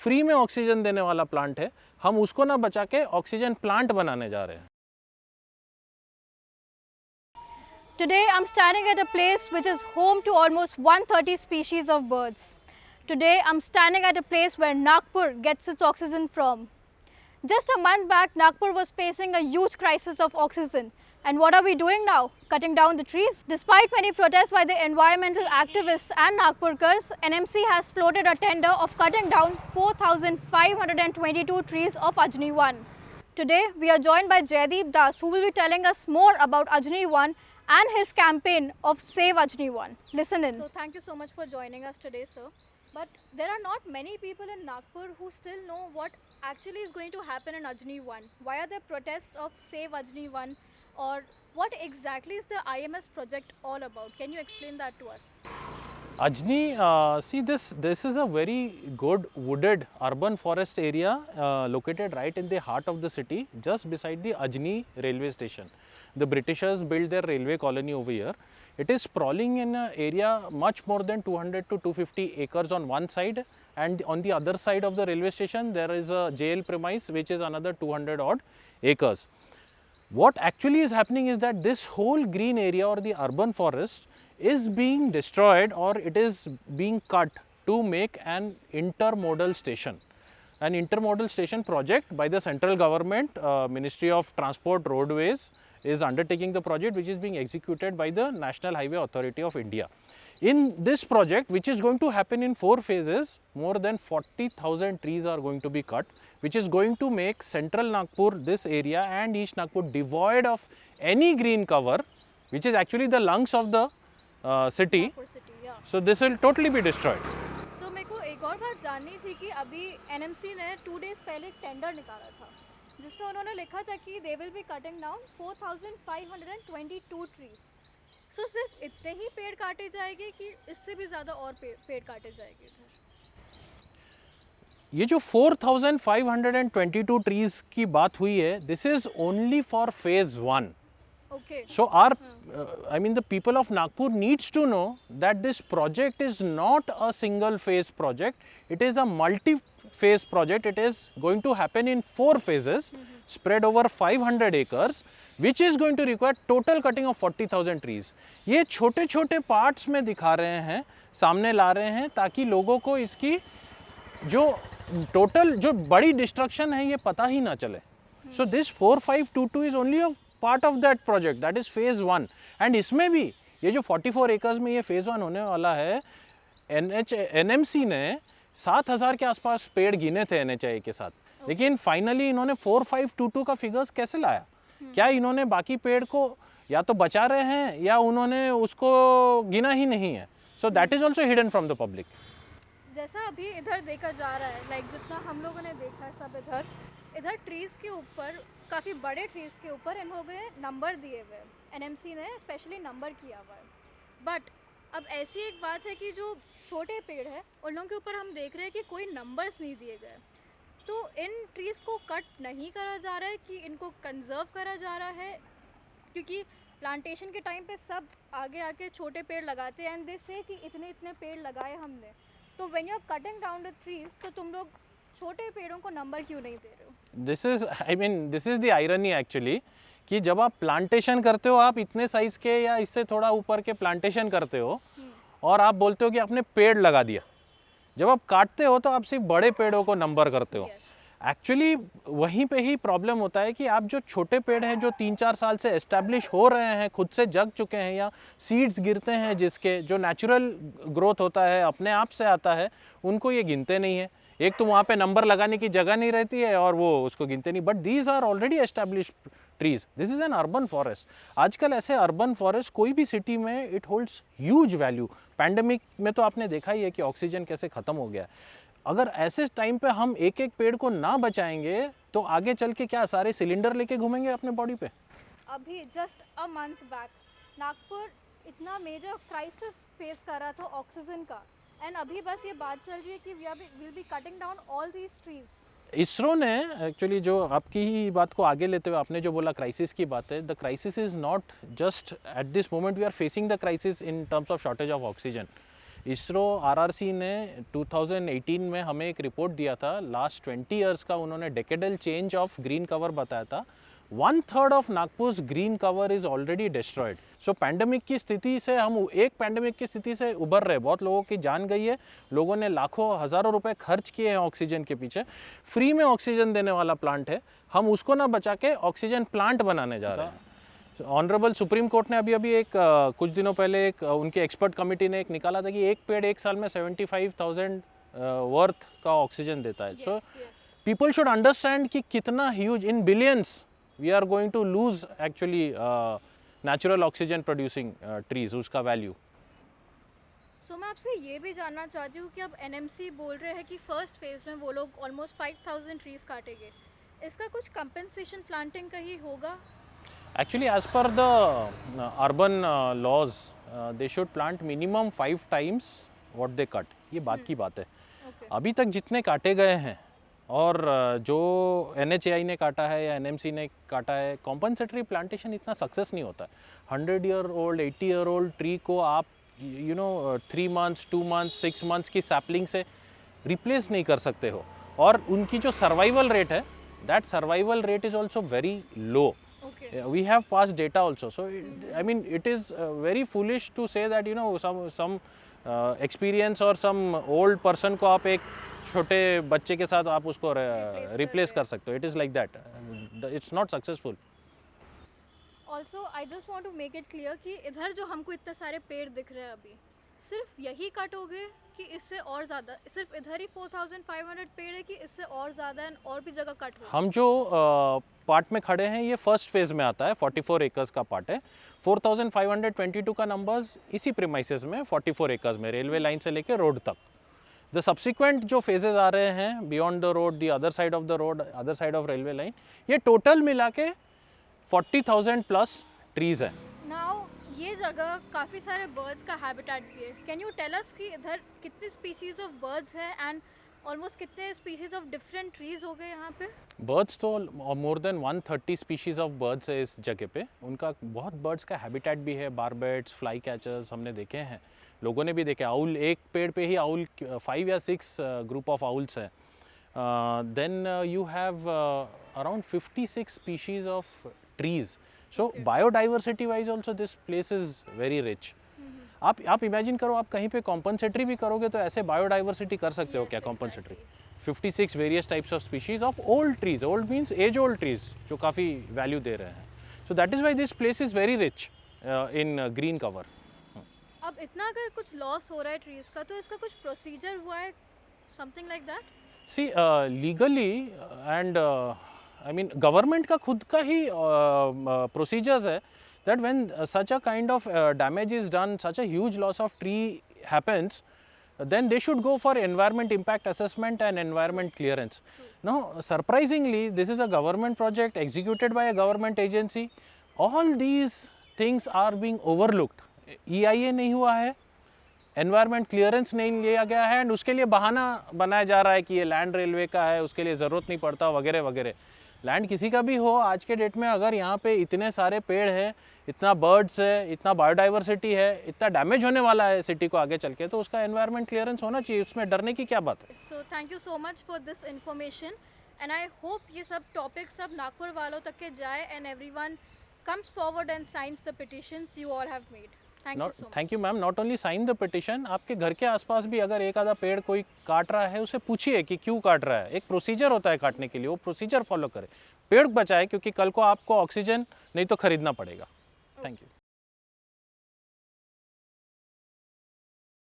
Free में oxygen देने वाला प्लांट है, हम उसको ना बचा के ऑक्सीजन प्लांट बनाने जा रहे हैं। Today I'm standing at a place which is home to almost 130 species of birds. Today I'm standing at a place where Nagpur gets its oxygen from. Just a month back, Nagpur was facing a huge crisis of oxygen. And what are we doing now? Cutting down the trees? Despite many protests by the environmental activists and Nagpurkars, NMC has floated a tender of cutting down 4,522 trees of Ajni 1. Today, we are joined by Jaideep Das, who will be telling us more about Ajni 1 and his campaign of Save Ajni 1. Listen in. So, thank you so much for joining us today, sir. But there are not many people in Nagpur who still know what actually is going to happen in Ajni 1. Why are there protests of Save Ajni 1? Or what exactly is the IMS project all about? Can you explain that to us? Ajni, see this is a very good wooded urban forest area located right in the heart of the city, just beside the Ajni railway station. The Britishers built their railway colony over here. It is sprawling in an area much more than 200 to 250 acres on one side, and on the other side of the railway station there is a jail premise which is another 200 odd acres. What actually is happening is that this whole green area or the urban forest is being destroyed, or it is being cut to make an intermodal station. An intermodal station project by the central government, Ministry of Transport Roadways is undertaking the project, which is being executed by the National Highway Authority of India. In this project, which is going to happen in 4 phases, more than 40,000 trees are going to be cut, which is going to make central Nagpur, this area, and East Nagpur devoid of any green cover, which is actually the lungs of the city. Nagpur city, yeah. So this will totally be destroyed. So मेरे को एक और बात जाननी थी कि अभी NMC ने 2 days पहले एक टेंडर निकाला था जिसमें उन्होंने लिखा था कि they will be cutting down 4,522 trees. So सिर्फ इतने ही पेड़ काटे जाएंगे कि इससे भी ज़्यादा और पेड़ काटे जाएंगे इधर? ये जो 4,522 ट्रीज की बात हुई है, this is only for phase 1. Okay. So I mean the people of Nagpur needs to know that this project is not a single phase project. It is a multi-phase project. It is going to happen in 4 phases, spread over 500 acres, which is going to require total cutting of 40,000 trees. ये छोटे छोटे parts में दिखा रहे हैं, सामने ला रहे हैं, ताकि लोगों को इसकी जो टोटल जो बड़ी डिस्ट्रक्शन है ये पता ही ना चले. So this 4522 is only a part of that project, that is phase 1. And इसमें भी ये जो 44 एकर्स में ये phase 1 होने वाला है, NMC ने 7,000 के आसपास पेड़ गिने थे NHAI के साथ, लेकिन फाइनली इन्होंने 4522 का फिगर्स कैसे लाया? क्या इन्होंने बाकी पेड़ को या तो बचा रहे हैं या उन्होंने उसको गिना ही नहीं है? So that is also hidden from the public. जैसा अभी इधर देखा जा रहा है, लाइक जितना हम लोगों ने देखा है सब इधर ट्रीज़ के ऊपर, काफ़ी बड़े ट्रीज़ के ऊपर इन लोगों ने नंबर दिए हुए हैं. NMC ने स्पेशली नंबर किया हुआ है. बट अब ऐसी एक बात है कि जो छोटे पेड़ है उन लोगों के ऊपर हम देख रहे हैं कि कोई नंबर्स नहीं दिए गए. तो इन ट्रीज़ को कट नहीं करा जा रहा है कि इनको कंजर्व करा जा रहा है? क्योंकि प्लांटेशन के टाइम पे सब आगे आके छोटे पेड़ लगाते हैं एंड दे से कि इतने इतने पेड़ लगाए हमने. तो when you are cutting down the trees, तो तुम लोग छोटे पेड़ों को नंबर क्यों नहीं दे रहे हो? This is the irony actually, कि जब आप प्लांटेशन करते हो, आप इतने साइज के या इससे थोड़ा ऊपर के प्लांटेशन करते हो और आप बोलते हो कि आपने पेड़ लगा दिया. जब आप काटते हो तो आप सिर्फ बड़े पेड़ों को नंबर करते हो. एक्चुअली वहीं पे ही प्रॉब्लम होता है कि आप जो छोटे पेड़ हैं जो 3-4 साल से एस्टैब्लिश हो रहे हैं, खुद से जग चुके हैं, या सीड्स गिरते हैं जिसके जो नेचुरल ग्रोथ होता है, अपने आप से आता है, उनको ये गिनते नहीं है. एक तो वहाँ पे नंबर लगाने की जगह नहीं रहती है और वो उसको गिनते नहीं. But these are already established trees. This is an urban forest. आजकल ऐसे अर्बन फॉरेस्ट कोई भी सिटी में it holds huge value. Pandemic में तो आपने देखा ही है कि ऑक्सीजन कैसे ख़त्म हो गया. अगर ऐसे टाइम पे हम एक एक पेड़ को ना बचाएंगे तो आगे चल के क्या सारे सिलेंडर लेके घूमेंगे अपने बॉडी पे? अभी just a month back Nagpur इतना मेजर क्राइसिस फेस कर रहा था ऑक्सीजन का, एंड अभी बस ये बात चल रही है कि will be cutting down all these trees. ISRO ने एक्चुअली जो आपकी ही बात को आगे लेते हुए आपने जो बोला क्राइसिस की बात है, the crisis is not just at this moment we are facing the crisis in terms of shortage of oxygen. ISRO RRC ने 2018 में हमें एक रिपोर्ट दिया था, लास्ट 20 इयर्स का उन्होंने decadal change of green cover बताया था। 1/3 of Nagpur green cover is already destroyed. So pandemic की स्थिति से हम एक पैंडमिक की स्थिति से उभर रहे, बहुत लोगों की जान गई है, लोगों ने लाखों हज़ारों रुपए खर्च किए हैं ऑक्सीजन के पीछे। फ्री में ऑक्सीजन देने वाला प्लांट है, हम उसको ना बचा के ऑक्सीजन प्लांट बनाने जा रहे हैं। ऑनरेबल सुप्रीम कोर्ट ने अभी एक कुछ दिनों पहले एक उनकी एक्सपर्ट कमेटी ने एक निकाला था कि एक पेड़ एक साल में 75,000 वर्थ का ऑक्सीजन देता है। सो पीपल शुड अंडरस्टैंड कि कितना huge, in billions we are going to lose actually natural oxygen producing trees, उसका वैल्यू। सो मैं आपसे ये भी जानना चाहती हूँ कि अब एनएमसी बोल रहे हैं कि फर्स्ट फेज में वो लोग ऑलमोस्ट 5,000 ट्रीज काटेंगे, इसका कुछ कंपेंसेशन प्लांटिंग का ही होगा? Actually, as per the urban laws, they should plant minimum 5 times what they cut. ये बात की बात है। ओके अभी तक जितने काटे गए हैं और जो NHAI ने काटा है या NMC ने काटा है, कॉम्पनसेटरी प्लांटेशन इतना सक्सेस नहीं होता है। 100 year old 80 year old tree को आप 3 मंथ्स 2 मंथ्स 6 मंथ्स की सैपलिंग से रिप्लेस नहीं कर सकते हो, और उनकी जो सर्वाइवल रेट है, that survival rate is also very low. Okay We have past data also, so I mean it is very foolish to say that some experience or some old person को आप एक छोटे बच्चे के साथ आप उसको replace कर सकते हो। It is like that, it's not successful. Also I just want to make it clear कि इधर जो हमको इतने सारे पेड़ दिख रहे हैं अभी, सिर्फ यही काटोगे कि इससे और ज़्यादा? सिर्फ इधर ही 4,500 पेड़ है कि इससे और ज़्यादा है और भी जगह कट हो? हम जो पार्ट में खड़े हैं ये फर्स्ट फेज में आता है, 44 एकर्स का पार्ट है। 4,522 का नंबर्स इसी प्रीमाइसेस में 44 एकर्स में, रेलवे लाइन से लेकर रोड तक। द सब्सिक्वेंट जो फेजेस आ रहे हैं beyond the road, the other side of the road, other side of railway line, ये टोटल मिला के 40,000 प्लस ट्रीज है। नाउ ये जगह काफ़ी सारे बर्ड्स का हैबिटेट भी है। कैन यू टेल अस कि इधर कितनी स्पीशीज ऑफ बर्ड्स है एंड ऑलमोस्ट कितने स्पीशीज ऑफ डिफरेंट ट्रीज हो गए यहाँ पे? बर्ड्स तो more than 130 species of birds है इस जगह पे। उनका बहुत बर्ड्स का हैबिटेट भी है, बारबेट्स, फ्लाई कैचर्स हमने देखे हैं, लोगों ने भी देखे। आउल, एक पेड़ पे ही आउल 5 या 6 ग्रुप ऑफ आउल्स है। Then you have around 56 species of trees. So biodiversity wise also this place is very rich. आप इमेजिन करो, आप कहीं पे कॉम्पनसेटरी भी करोगे तो ऐसे बायोडाइवर्सिटी कर सकते हो क्या compensatory? 56 various types of species of old trees, old means age old trees जो काफ़ी वैल्यू दे रहे हैं। So that is why this place is very rich in green cover. अब इतना अगर कुछ लॉस हो रहा है ट्रीज का, तो इसका कुछ प्रोसीजर हुआ है, something like that? See legally and I mean government का खुद का ही प्रोसीजर्स है that when such a kind of damage is done, such a huge loss of tree happens, then they should go for environment impact assessment and environment clearance. Now surprisingly, this is a government project executed by a government agency. All these things are being overlooked. EIA नहीं हुआ है, environment clearance नहीं लिया गया है, and उसके लिए बहाना बनाया जा रहा है कि ये लैंड रेलवे का है, उसके लिए ज़रूरत नहीं पड़ता वगैरह वगैरह। लैंड किसी का भी हो, आज के डेट में अगर यहाँ पे इतने सारे पेड़ हैं, इतना बर्ड्स है, इतना बायोडाइवर्सिटी है, इतना डैमेज होने वाला है सिटी को आगे चल के, तो उसका एनवायरनमेंट क्लियरेंस होना चाहिए, उसमें डरने की क्या बात है। So thank you so much for this information and I hope ये सब टॉपिक सब नागपुर वालों तक के जाए and everyone comes forward and signs the petitions you all have made. Thank you so much. Thank you ma'am. Not only sign the petition, आपके घर के आसपास भी अगर एक आधा पेड़ कोई काट रहा है, उसे पूछिए कि क्यों काट रहा है। एक प्रोसीजर होता है काटने के लिए, वो प्रोसीजर फॉलो करें, पेड़ बचाए, क्योंकि कल को आपको ऑक्सीजन नहीं तो खरीदना पड़ेगा। Thank you.